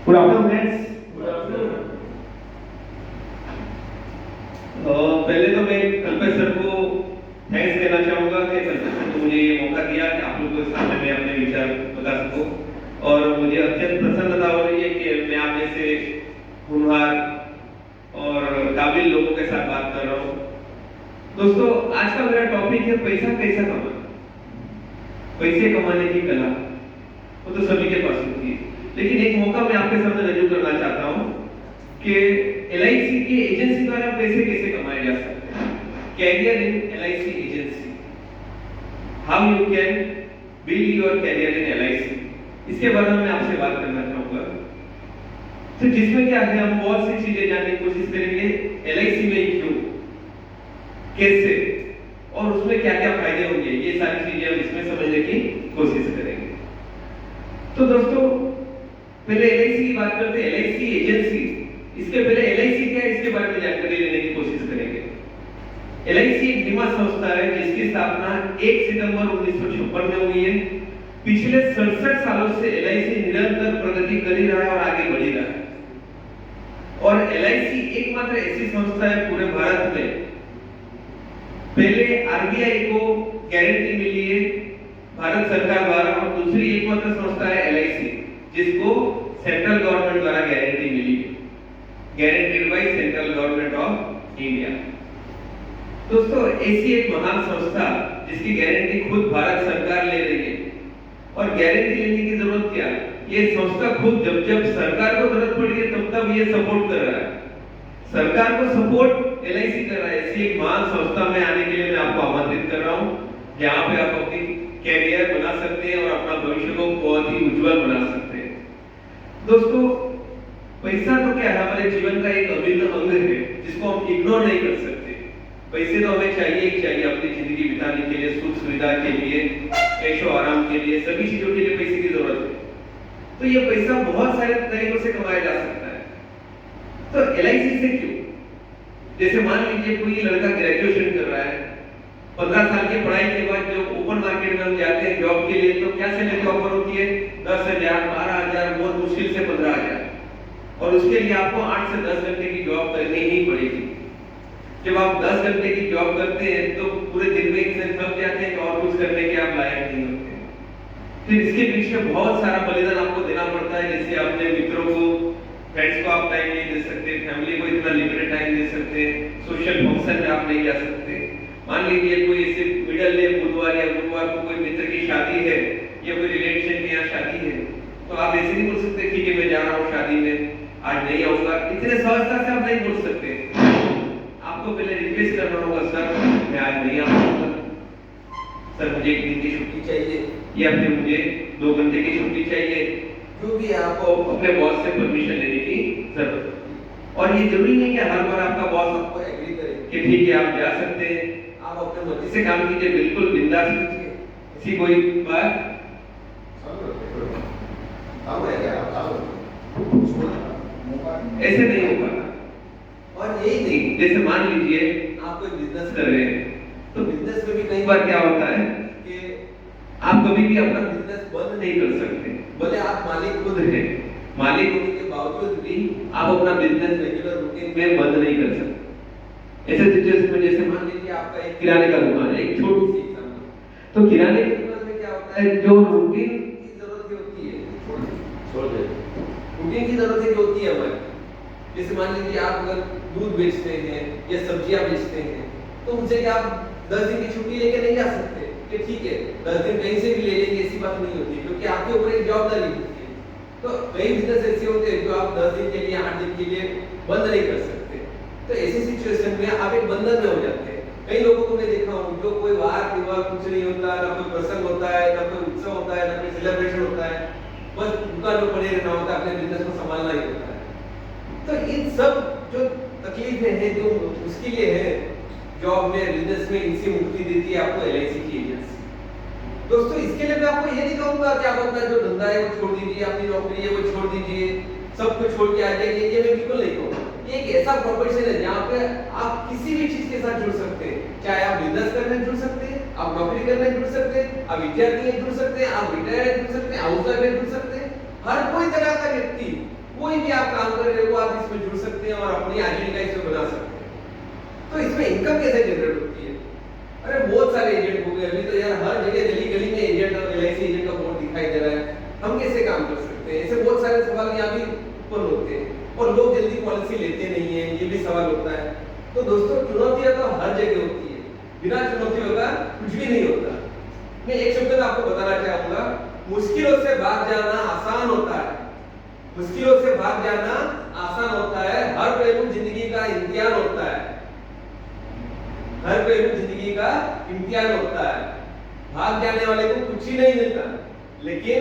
Good afternoon friends. Good afternoon. पहले तो मैं कल्पेश सर को थैंक्स देना चाहूँगा कि कल्पेश सर ने मुझे ये मौका दिया कि आप लोगों के सामने मैं अपने विचार बता सकूँ, और मुझे अत्यंत प्रसन्नता हो रही है कि मैं आप जैसे होनहार और काबिल लोगों के साथ बात कर रहा हूँ। दोस्तों, आज का मेरा टॉपिक है पैसा कैसा कमाना। पैसे कमाने की कला वो तो सभी के पास होती है, लेकिन एक मौका मैं आपके सामने रजू करना चाहता हूँ कि LIC की एजेंसी द्वारा पैसे कैसे कमाए जा सकते हैं। Career in LIC agency, how you can build your career in LIC, इसके बारे में मैं आपसे बात करना चाहूँगा। तो जिसमें क्या है, हम बहुत सी चीजें जानने की कोशिश करेंगे। LIC में क्यों, कैसे और उसमें क्या क्या फायदे होंगे, ये सारी चीजें हम इसमें समझने की कोशिश करेंगे। तो दोस्तों, पहले LIC की बात करते हैं। LIC एजेंसी, इसके पहले LIC क्या है इसके बारे में जानकारी लेने की कोशिश करेंगे। LIC एक बीमा संस्था है जिसकी स्थापना 1 सितंबर 1956 में हुई है। पिछले 67 सालों से LIC निरंतर प्रगति कर ही रहा है और आगे बढ़ ही रहा है। और LIC एकमात्र ऐसी संस्था है पूरे भारत में, पहले RBI को गारंटी मिली है भारत सरकार द्वारा, और दूसरी एकमात्र संस्था है LIC जिसको सेंट्रल गवर्नमेंट द्वारा गारंटी मिली है, guaranteed by central government of India. दोस्तों, ऐसी एक महान संस्था जिसकी गारंटी खुद भारत सरकार ले रही है, और गारंटी लेने की जरूरत क्या है, ये संस्था खुद जब सरकार को जरूरत पड़ी है तब ये सपोर्ट कर रहा है, सरकार को सपोर्ट LIC कर रहा है। ऐसी एक महान संस्था में आने के लिए मैं आपको आमंत्रित कर रहा हूँ, जहाँ पे आप अपनी कैरियर बना सकते हैं और अपना भविष्य को बहुत ही उज्जवल बना सकते हैं। दोस्तों, पैसा तो क्या है, हमारे जीवन का एक अभिन्न अंग है जिसको हम इग्नोर नहीं कर सकते। पैसे तो हमें चाहिए ही चाहिए अपनी जिंदगी बिताने के लिए, सुख सुविधा के लिए, ऐशो आराम के लिए, सभी चीजों के लिए पैसे की जरूरत है। तो ये पैसा बहुत सारे तरीकों से कमाया जा सकता है। तो LIC से क्यों, जैसे मान लीजिए कोई लड़का ग्रेजुएशन कर रहा है, 15 साल की पढ़ाई के बाद जो ओपन मार्केट में हम जाते हैं जॉब के लिए, तो क्या सैलरी ऑफर होती है, 10,000, 12,000, बहुत मुश्किल से 15,000, और उसके लिए आपको 8 से 10 घंटे की जॉब करनी ही पड़ेगी। जब आप 10 घंटे की जॉब करते हैं तो पूरे दिन में इतने थक जाते हैं कि और कुछ करने के आप लायक नहीं होते। फिर इसके पीछे बहुत सारा बलिदान आपको देना पड़ता है, जैसे अपने मित्रों को, फ्रेंड्स को आप टाइम नहीं दे सकते, फैमिली को इतना लिमिटेड टाइम दे सकते, सोशल फंक्शन में आप नहीं जा सकते। मान लीजिए कोई ऐसे मिडल डे बुधवार या गुरुवार को कोई मित्र की शादी है या कोई रिलेशन की यहाँ शादी है, तो आप ऐसे नहीं बोल सकते ठीक है मैं जा रहा हूँ शादी में, आज नहीं आऊंगा। इतने सहजता से आप नहीं बोल सकते, आपको पहले रिक्वेस्ट करना होगा, सर मैं आज नहीं आऊंगा, सर मुझे 1 दिन की छुट्टी चाहिए, या फिर मुझे 2 घंटे की छुट्टी चाहिए, जो भी आपको अपने बॉस से परमिशन लेने की जरूरत है। और ये जरूरी नहीं है हर बार आपका बॉस आपको एग्री करे कि ठीक है आप जा सकते हैं, आप अपने मर्जी से काम कीजिए, बिल्कुल बिंदास कीजिए, ऐसी कोई बात ऐसे नहीं हो पाता। और यही नहीं, जैसे मान लीजिए आप कोई बिजनेस कर रहे हैं, तो बिजनेस में भी कई बार क्या होता है कि आप कभी भी अपना बिजनेस बंद नहीं कर सकते, भले आप मालिक खुद हैं, मालिक होने के बावजूद भी आप अपना बिजनेस रेगुलर रूटीन में बंद नहीं कर सकते। ऐसे सिचुएशन में जैसे मान लीजिए आपका एक किराने का दुकान है, एक छोटी सी एग्जांपल, तो किराने की दुकान में क्या होता है, जो रूटीन की जरूरत होती है, छोड़ दे, रूटीन की जरूरत जो होती है हमारी, जैसे मान लीजिए आप अगर दूध बेचते हैं या सब्जियां बेचते हैं, तो उनसे क्या आप 10 दिन की छुट्टी लेके नहीं जा सकते कि ठीक है 10 दिन कहीं से भी ले लेंगे, ऐसी बात नहीं होती, क्योंकि आपके ऊपर एक जवाबदारी होती है। तो कई बिजनेस ऐसे होते हैं जो आप 10 दिन के लिए, 8 दिन के लिए बंद नहीं कर सकते। तो ऐसी सिचुएशन में आप एक बंधन में हो जाते हैं। कई लोगों को मैं देखा हूँ जो कोई वार त्योहार कुछ नहीं होता, ना कोई प्रसंग होता है, ना कोई उत्सव होता है, ना कोई सेलिब्रेशन होता है, बस दुकान में पड़े रहना होता है, अपने बिजनेस को संभालना ही होता है। तो इन सब जो तकलीफें हैं जो मुश्किलें हैं जॉब में, बिजनेस में, इनसे मुक्ति देती है आपको LIC की एजेंसी। दोस्तों, इसके लिए मैं आपको ये नहीं कहूंगा कि आप अपना जो धंधा है वो छोड़ दीजिए, अपनी नौकरी है वो छोड़ दीजिए, सब कुछ छोड़ के आ जाइए, ये मैं बिल्कुल नहीं कहूंगा। ये एक ऐसा प्रोफेशन है जहाँ पे आप किसी भी चीज के साथ जुड़ सकते हैं, चाहे आप बिजनेस करने जुड़ सकते हैं, आप नौकरी करने जुड़ सकते हैं, आप विद्यार्थी हैं जुड़ सकते हैं, आप रिटायर हैं जुड़ सकते हैं, हाउस वाइफ हैं जुड़ सकते हैं। हर कोई तरह का व्यक्ति, कोई भी आप काम कर रहे हो आप इसमें जुड़ सकते हैं और अपनी आजीविका इसमें बना सकते हैं। तो इसमें इनकम कैसे जनरेट होती है? अरे बहुत सारे एजेंट हो गए, अभी तो यार हर जगह गली गली में एजेंट और एलआईसी एजेंट का बोर्ड दिखाई दे रहा है। हम कैसे काम कर सकते हैं? ऐसे बहुत सारे सवाल यहाँ भी उत्पन्न होते हैं और लोग जल्दी पॉलिसी लेते नहीं है, ये भी सवाल होता है। तो दोस्तों चुनौतियां तो हर जगह होती है, बिना चुनौतियों का कुछ भी नहीं होता। मैं एक शब्द में आपको बताना चाहूंगा, मुश्किलों से भाग जाना आसान होता है, मुश्किलों से भाग जाना आसान होता है। हर पहलू जिंदगी का इम्तिहान होता है, हर पहलू जिंदगी का इम्तिहान होता है। भाग जाने वाले को कुछ ही नहीं मिलता, लेकिन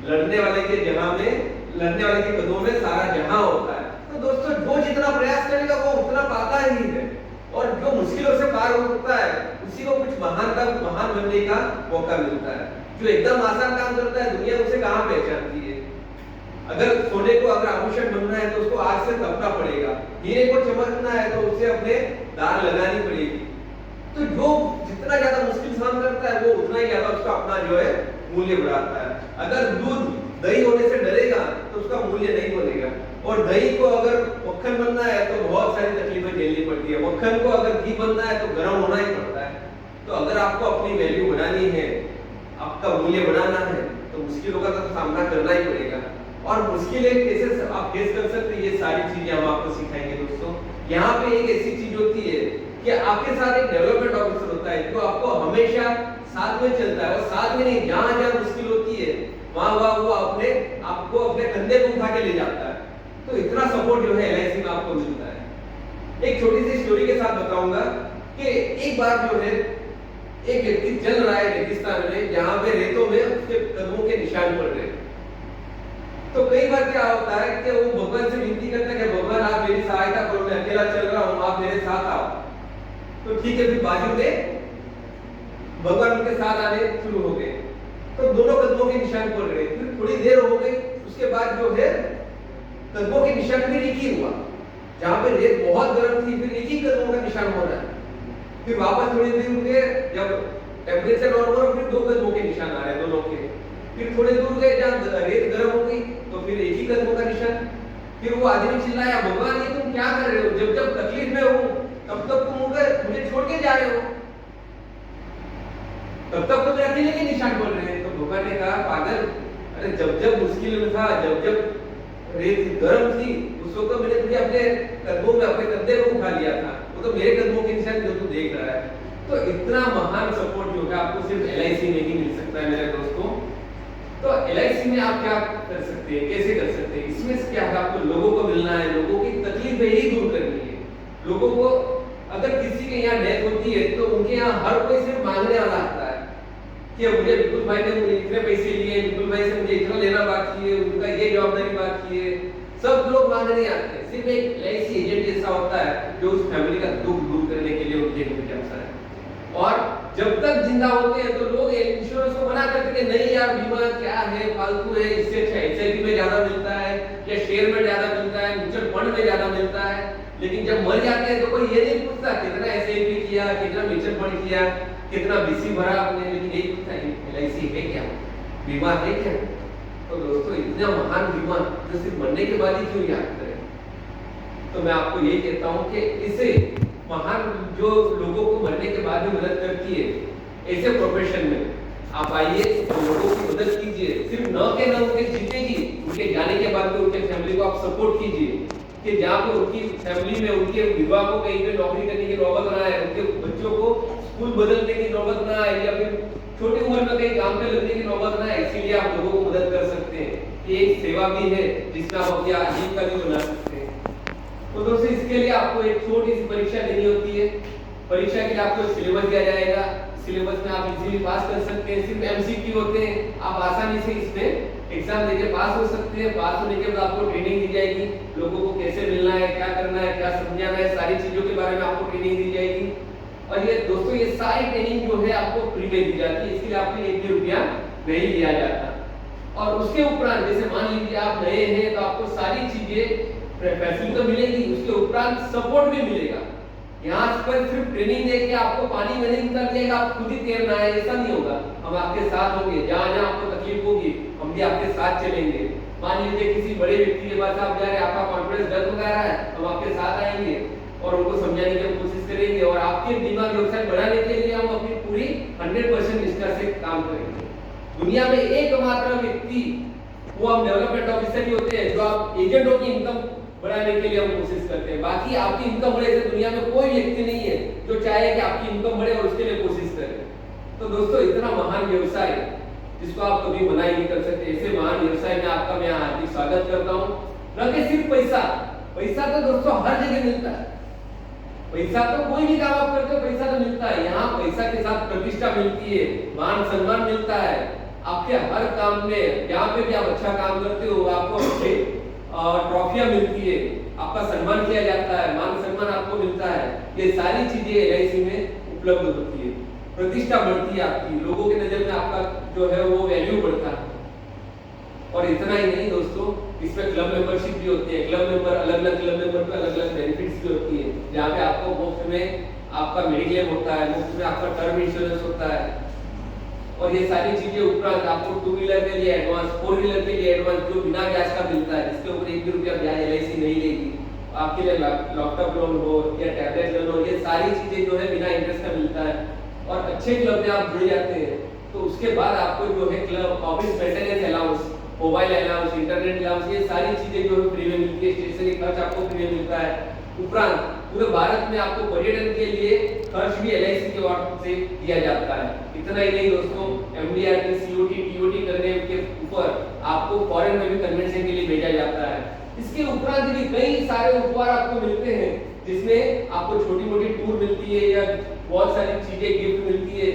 लड़ने वाले के कदमों में सारा जहां होता है। तो दोस्तों जो जितना प्रयास करेगा वो उतना पाता ही है, और जो मुश्किलों से पार होता है उसी को कुछ महान बनने का मौका मिलता है। जो एकदम आसान काम करता है दुनिया उसे कहां पहचानती है। अगर सोने को अगर आभूषण बनना है तो उसको आग से तपना पड़ेगा, हीरे को चमकना है तो उसे अपने दाग लगानी पड़ेगी। तो जो जितना ज्यादा मुश्किल काम करता है वो उतना ही ज्यादा उसका अपना जो है मूल्य बढ़ाता है। अगर दूध दही होने से डरेगा तो उसका मूल्य नहीं बनेगा, और दही को अगर मक्खन बनना है तो बहुत सारी तकलीफें झेलनी पड़ती है, मक्खन को अगर घी बनना है तो गर्म होना ही पड़ता है। तो अगर आपको अपनी वैल्यू बढ़ानी है, आपका मूल्य बढ़ाना है, तो मुश्किलों का तो सामना करना ही पड़ेगा। और मुश्किलें कैसे आप फेस कर सकते हैं, ये सारी चीजें हम आपको सिखाएंगे दोस्तों। यहाँ पे एक ऐसी चीज होती है कि आपके साथ एक डेवलपमेंट ऑफिसर होता है जो आपको हमेशा साथ में चलता है, और साथ में नहीं, जहां जहां मुश्किल होती है वहां वो आपको अपने कंधे पे उठा के ले जाता है। तो इतना सपोर्ट जो है एलआईसी में आपको मिलता है। एक छोटी सी स्टोरी के साथ बताऊंगा कि एक बार जो है एक व्यक्ति चल रहा है रेगिस्तान में, जहां पे रेतों में उसके कदमों के निशान पड़ रहे हैं। तो कई बार क्या होता है कि वो भगवान से विनती करता है कि भगवान आप मेरी सहायता करो, मैं अकेला चल रहा हूं, आप मेरे साथ आओ। तो ठीक है, फिर बाजू में भगवान उनके साथ आने शुरू हो गए, तो दोनों कदमों के निशान पड़ गए। फिर थोड़ी देर हो गई, उसके बाद जो है कदमों के निशान में एक ही हुआ, जहां पे रेत बहुत गर्म थी फिर एक ही कदमों का निशान हो रहा है। फिर वापस थोड़ी देर रुके, जब टेम्परेचर नॉर्मल, फिर दो कदमों के निशान आ रहे हैं दोनों के। फिर थोड़े दूर गए जहां रेत गर्म हो गई तो फिर एक ही कदमों का निशान। फिर वो आदमी चिल्लाया, भगवान ये तुम क्या कर रहे हो, जब जब तकलीफ में हूं तब तक तुम मुझे छोड़ के जा रहे हो, तब तक तो मेरे अकेले के निशान पड़ रहे हैं। तो भगवान ने कहा, पागल, अरे जब जब मुश्किल में था, जब जब रेत गर्म थी, उस वक्त तो मैंने तुझे अपने कदमों में, अपने कंधे में उठा लिया था, वो तो मेरे कदमों के निशान जो तू देख रहा है। तो इतना महान सपोर्ट जो है आपको सिर्फ एलआईसी में ही मिल सकता है मेरे दोस्तों। तो एलआईसी में आप क्या कर सकते हैं, कैसे कर सकते हैं? इसमें से क्या है, आपको लोगों को मिलना है, लोगों की तकलीफें ही दूर करनी है। लोगों को, अगर किसी के यहाँ डेथ होती है तो उनके यहाँ हर कोई सिर्फ मांगने वाला आता है कि मुझे विपुल भाई ने मुझे इतने पैसे लिए, विपुल भाई से मुझे इतना लेना बाकी है, उनका ये जवाबदारी बाकी है, सब लोग मांगने आते हैं। सिर्फ एक एलआईसी एजेंट ऐसा होता है जो उस फैमिली का दुख दूर करने के लिए उनके लिए अवसर है। और जब तक जिंदा होते हैं तो लोग इंश्योरेंस को मना करते हैं, नहीं यार बीमा क्या है, फालतू है, इससे अच्छा एसआईपी में ज्यादा मिलता है, या शेयर में ज्यादा मिलता है, म्यूचुअल फंड में ज्यादा मिलता है। लेकिन जब मर जाते हैं तो कोई ये नहीं पूछता कितना एसआईपी किया, कितना म्यूचुअल फंड किया, कितना बीसी भरा आपने, लेकिन यही पूछता है एलआईसी है क्या, बीमा है क्या। तो दोस्तों इतना महान बीमा जो सिर्फ मरने के बाद ही क्यों याद करें। तो मैं आपको यही कहता हूं कि इसे महान जो लोगों को मरने के बाद भी मदद करती है, ऐसे प्रोफेशन में आप आइए और लोगों की मदद कीजिए। सिर्फ न के न उनके जीतेगी, उनके जाने के बाद भी उनके फैमिली को आप सपोर्ट कीजिए कि जहाँ पे उनकी फैमिली में उनके विधवा को कहीं पे नौकरी करने की नौबत ना आए, उनके बच्चों को स्कूल बदलने की नौबत ना आए, या फिर छोटी उम्र में कहीं काम पे लगने की नौबत ना आए। इसीलिए आप लोगों को मदद कर सकते हैं, ये एक सेवा भी है जिसका आप अपनी आजीविका भी बना सकते हैं। तो दोस्तों इसके लिए आपको एक छोटी सी परीक्षा देनी होती है। परीक्षा के लिए आपको सिलेबस दिया जाएगा, सिलेबस में आप इजीली पास कर सकते हैं। सिर्फ एमसीक्यू होते हैं, आप आसानी से इसमें एग्जाम देके पास हो सकते हैं। पास होने के बाद आपको ट्रेनिंग दी जाएगी, लोगों को कैसे मिलना है, क्या करना है, क्या समझाना है, सारी चीजों के बारे में आपको ट्रेनिंग दी जाएगी। और ये दोस्तों ये सारी ट्रेनिंग जो है आपको फ्री में दी जाती है, इसके लिए आपको 1 भी रुपया नहीं लिया जाता। और उसके उपरांत जैसे मान लीजिए आप नए हैं तो आपको सारी चीजें फैसिलिटी तो मिलेगी, उसके उपरांत सपोर्ट भी मिलेगा। यहाँ पर सिर्फ ट्रेनिंग दे के आपको पानी में नहीं उतर दिएगा, आप खुद ही तैरना है, ऐसा नहीं होगा। हम आपके साथ होंगे, जहाँ जहाँ आपको तकलीफ होगी हम भी आपके साथ चलेंगे। मान लीजिए किसी बड़े व्यक्ति के पास आप जा रहे हैं, आपका कॉन्फिडेंस डर लगा रहा है, हम आपके साथ आएंगे और उनको समझाने की हम कोशिश करेंगे और आपके बीमा व्यवसाय बढ़ाने के लिए हम अपनी पूरी 100% निष्ठा से काम करेंगे। दुनिया में एकमात्र व्यक्ति वो हम डेवलपमेंट ऑफिसर ही होते हैं जो आप एजेंटों की इनकम बढ़ाने के लिए हम कोशिश करते हैं। बाकी आपकी इनकम बढ़े, ऐसे दुनिया में कोई व्यक्ति नहीं है जो चाहे कि आपकी इनकम बढ़े और उसके लिए कोशिश करे। तो दोस्तों, इतना महान व्यवसाय जिसको आप कभी मना ही नहीं कर सकते, ऐसे महान व्यवसाय में आपका मैं हार्दिक स्वागत करता हूँ। न कि सिर्फ पैसा, पैसा तो दोस्तों हर जगह मिलता है, पैसा तो कोई भी काम आप करते हो पैसा तो मिलता है। यहाँ पैसा के साथ प्रतिष्ठा मिलती है, मान सम्मान मिलता है। आपके हर काम में जहाँ पे भी आप अच्छा काम करते हो आपको अच्छे ट्रॉफियां मिलती है, आपका सम्मान किया जाता है, मान सम्मान आपको मिलता है। ये सारी चीजें LIC में उपलब्ध होती है, प्रतिष्ठा बढ़ती है आपकी, लोगों के नजर में आपका जो है वो वैल्यू बढ़ता है। और इतना ही नहीं दोस्तों, इसमें क्लब मेंबरशिप भी होती है। क्लब मेंबर अलग अलग क्लब मेंबर पे अलग अलग बेनिफिट्स भी होती है, जहाँ पे आपको मुफ्त में आपका मेडिक्लेम होता है, मुफ्त में आपका टर्म इंश्योरेंस होता है। और ये सारी चीजें उपरांत आपको 2 व्हीलर के लिए एडवांस, 4 व्हीलर के लिए एडवांस जो बिना ब्याज का मिलता है, जिसके ऊपर 1 भी रुपया ब्याज LIC नहीं लेगी। आपके लिए लैपटॉप लोन हो या टैबलेट लोन हो, ये सारी चीजें जो है बिना इंटरेस्ट का मिलता है। और अच्छे क्लब में आप जुड़ जाते हैं तो उसके बाद आपको जो है club office maintenance allowance, mobile allowance, internet allowance, ये सारी चीजें जो है फ्री में मिलती है। स्टेशनरी खर्च आपको फ्री में मिलता है। उपरांत पूरे भारत में आपको पर्यटन के लिए खर्च भी LIC के ओर से किया जाता है। इतना ही नहीं दोस्तों, MDRT, COT, TOT करने के ऊपर आपको फॉरेन में भी कन्वेंशन के लिए भेजा जाता है। इसके उपरांत भी कई सारे उपहार आपको मिलते हैं, जिसमें आपको छोटी मोटी टूर मिलती है या बहुत सारी चीजें गिफ्ट मिलती है।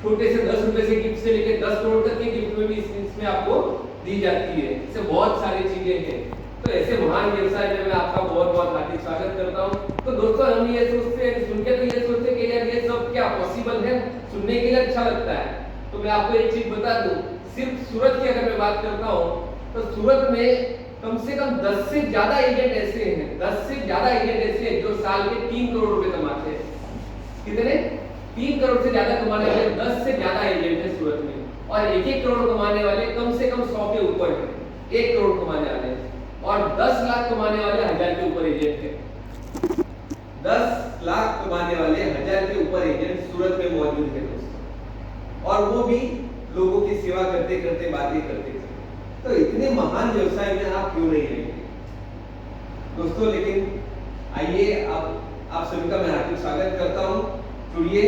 छोटे से 10 रुपए से गिफ्ट से लेकर 10 करोड़ तक के गिफ्ट में भी इसमें आपको दी जाती है। इससे बहुत सारी चीजें हैं। तो ऐसे महान व्यवसाय में मैं आपका बहुत बहुत हार्दिक स्वागत करता हूँ। तो दोस्तों, हम ये सोचते हैं, सुन के तो ये सोचते हैं कि यार ये सब क्या पॉसिबल है, सुनने के लिए अच्छा लगता है। तो मैं आपको एक चीज बता दूं, सिर्फ सूरत की अगर मैं बात करता हूँ तो सूरत में कम से कम 10 से ज्यादा एजेंट ऐसे हैं, 10 से ज्यादा एजेंट ऐसे हैं जो साल के 3 करोड़ रुपए कमाते हैं। कितने? 3 करोड़ से ज्यादा कमाने वाले 10 से ज्यादा एजेंट है सूरत में। और 1-1 करोड़ कमाने वाले कम से कम 100 के ऊपर है, 1 करोड़ कमाने वाले, और 10 लाख कमाने वाले 1000 के ऊपर एजेंट है। 10 लाख कमाने वाले 1000 के ऊपर एजेंट सूरत में मौजूद है दोस्तों, और वो भी लोगों की सेवा करते करते, बातें करते करते। तो इतने महान व्यवसाय में आप क्यों नहीं रहेंगे दोस्तों? लेकिन आइए, आप सभी का मैं हार्दिक स्वागत करता हूं। जुड़िए,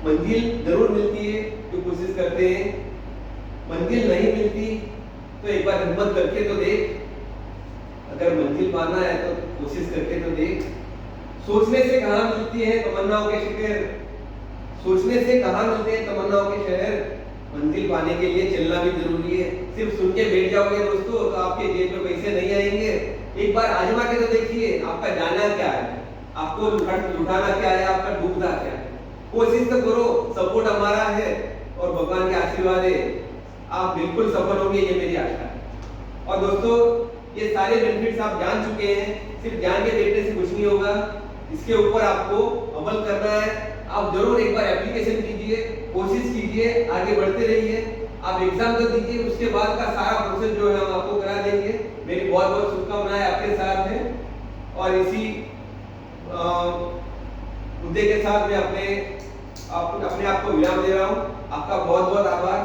मंजिल जरूर मिलती है जो कोशिश करते हैं, मंजिल नहीं मिलती तो एक बार हिम्मत करके तो देख। अगर मंजिल पाना है तो कोशिश करके तो देख। सोचने से कहाँ मिलती है तमन्नाओं के शहर, सोचने से कहाँ मिलते हैं तमन्नाओं के शहर। मंजिल पाने के लिए चलना भी जरूरी है। सिर्फ सुन के बैठ जाओगे दोस्तों तो आपके जेब में पैसे नहीं आएंगे। एक बार आजमा के तो देखिए, आपका जाना क्या है, आपको लुटाना क्या है, आपका डूबना क्या है। कोशिश तो करो, सपोर्ट हमारा है और भगवान के आशीर्वाद है, आप बिल्कुल सफल होंगे, ये मेरी आशा है। और दोस्तों, ये सारे बेनिफिट्स आप जान चुके हैं, सिर्फ जान के देखने से कुछ नहीं होगा, इसके ऊपर आपको अमल करना है। आप जरूर एक बार एप्लीकेशन कीजिए, कोशिश कीजिए, आगे बढ़ते रहिए। आप एग्जाम तो दीजिए, उसके बाद का सारा प्रोसेस जो है हम आपको करा देंगे। मेरी बहुत बहुत शुभकामनाएं आपके साथ हैं। और इसी मुद्दे के साथ मैं अपने आप को विराम दे रहा हूँ। आपका बहुत बहुत आभार।